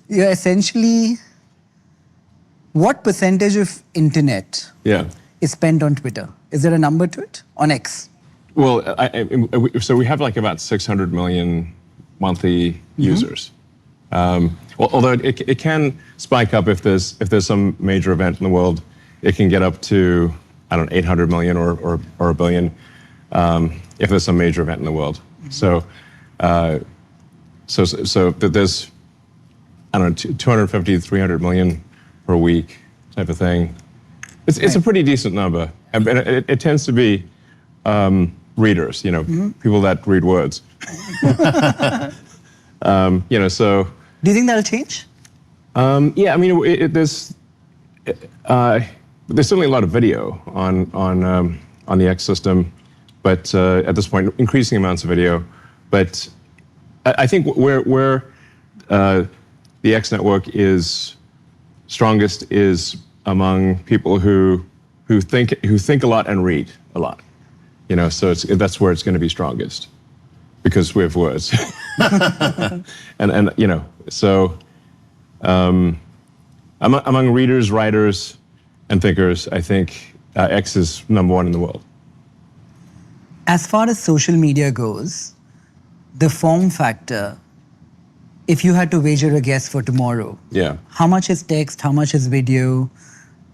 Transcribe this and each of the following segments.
Yeah, essentially, what percentage of internet is spent on Twitter? Is there a number to it? On X? Well, so we have like about 600 million monthly users. Although it can spike up if there's some major event in the world, it can get up to, I don't know, 800 million or a billion if there's some major event in the world. So there's, I don't know, 250 to 300 million per week type of thing. It's a pretty decent number, and it tends to be readers, people that read words. So. Do you think that'll change? Yeah, I mean, there's certainly a lot of video on the X system, but at this point, increasing amounts of video. But I think where the X network is strongest is among people who think a lot and read a lot. So that's where it's going to be strongest, because we have words. and so among readers, writers, and thinkers, I think X is #1 in the world. As far as social media goes, the form factor, if you had to wager a guess for tomorrow, how much is text, how much is video?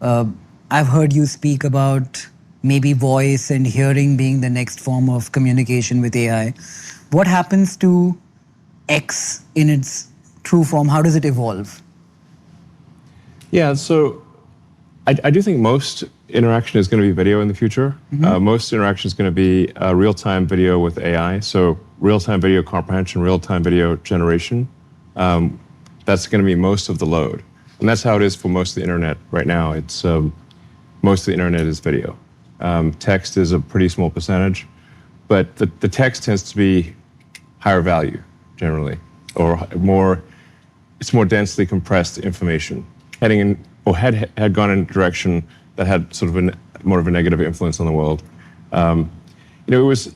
I've heard you speak about maybe voice and hearing being the next form of communication with AI. What happens to X in its true form? How does it evolve? Yeah, so I do think most interaction is going to be video in the future. Most interaction is going to be real-time video with AI. So real-time video comprehension, real-time video generation. That's going to be most of the load. And that's how it is for most of the internet right now. It's most of the internet is video. Text is a pretty small percentage, but the text tends to be higher value generally, or it's more densely compressed information, heading in, or had gone in a direction that had sort of more of a negative influence on the world. It was.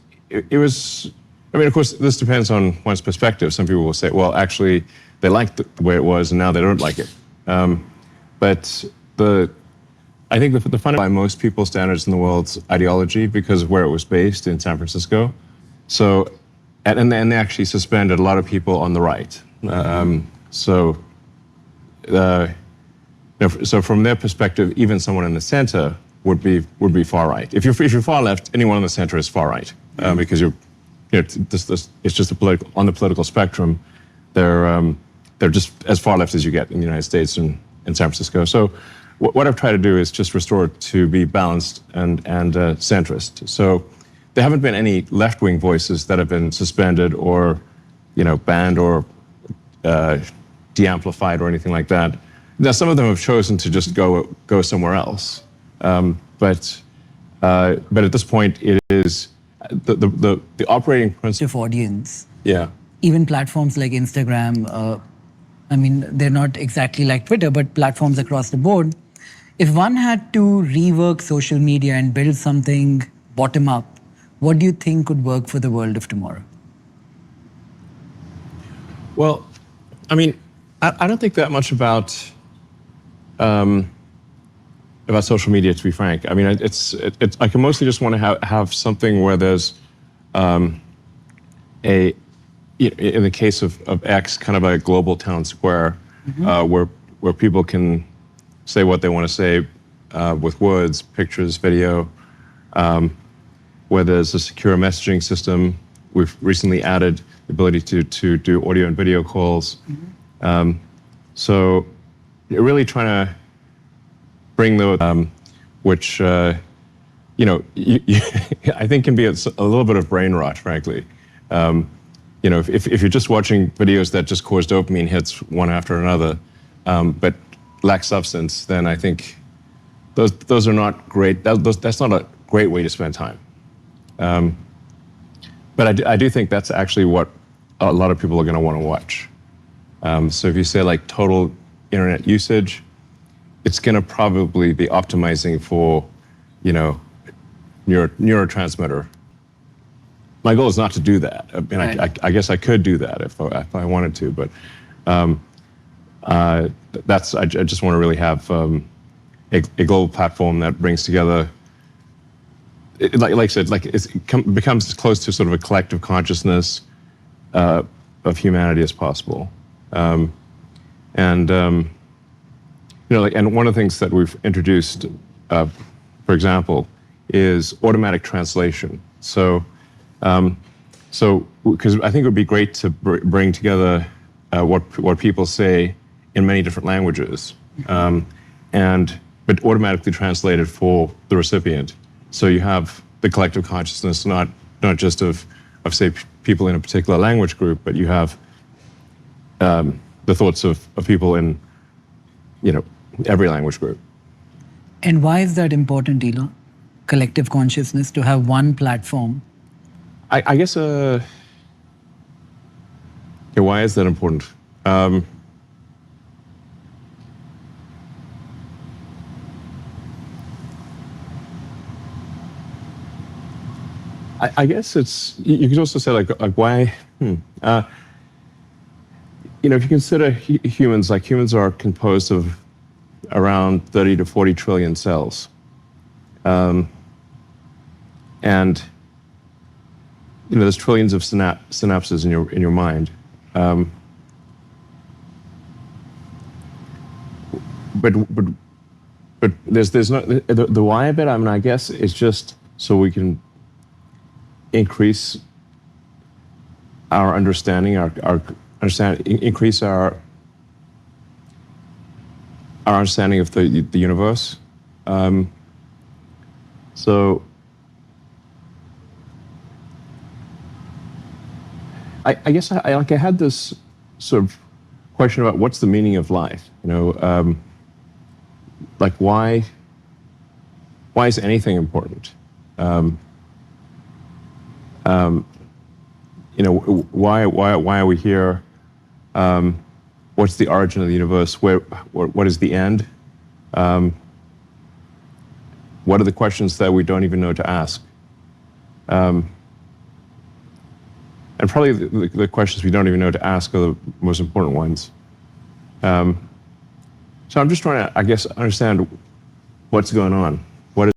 I mean, of course, this depends on one's perspective. Some people will say, well, actually, they liked the way it was, and now they don't like it. But I think the fundamental by most people's standards in the world's ideology, because of where it was based in San Francisco. So, and they actually suspended a lot of people on the right. So from their perspective, even someone in the center would be far right. If you're far left, anyone in the center is far right, because it's just on the political spectrum. They're just as far left as you get in the United States and in San Francisco. So what I've tried to do is just restore it to be balanced and centrist. So there haven't been any left-wing voices that have been suspended or banned or de-amplified or anything like that. Now some of them have chosen to just go somewhere else. But at this point, it is the operating principle. Audience. Yeah. Even platforms like Instagram, they're not exactly like Twitter, but platforms across the board. If one had to rework social media and build something bottom up, what do you think would work for the world of tomorrow? Well, I don't think that much about social media, to be frank. I can mostly just want to have something where there's in the case of X, kind of a global town square, where people can say what they want to say with words, pictures, video, where there's a secure messaging system. We've recently added the ability to do audio and video calls. So you're really trying to bring those, which I think can be a little bit of brain rot, frankly. If you're just watching videos that just cause dopamine hits one after another, but lack substance, then I think those are not great. That's not a great way to spend time. But I do think that's actually what a lot of people are going to want to watch. So if you say like total internet usage, it's going to probably be optimizing for, neurotransmitter my goal is not to do that. I mean, Right. I guess I could do that if I wanted to, but I just want to really have a global platform that brings together, like I said, like becomes as close to sort of a collective consciousness of humanity as possible. And like, and one of the things that we've introduced, for example, is automatic translation. So because I think it would be great to bring together what people say in many different languages, but automatically translated for the recipient. So you have the collective consciousness, not just of say people in a particular language group, but you have the thoughts of people in every language group. And why is that important, Elon? Collective consciousness, to have one platform. I guess, why is that important? I guess it's, you could also say like why, if you consider humans, like humans are composed of around 30 to 40 trillion cells. And there's trillions of synapses in your mind. But there's not the why of it. I mean, I guess it's just so we can increase our understanding, increase our understanding of the universe. So I guess I had this sort of question about what's the meaning of life. Like why is anything important? Why are we here? What's the origin of the universe? What is the end? What are the questions that we don't even know to ask? And probably the questions we don't even know to ask are the most important ones. So I'm just trying to, I guess, understand what's going on.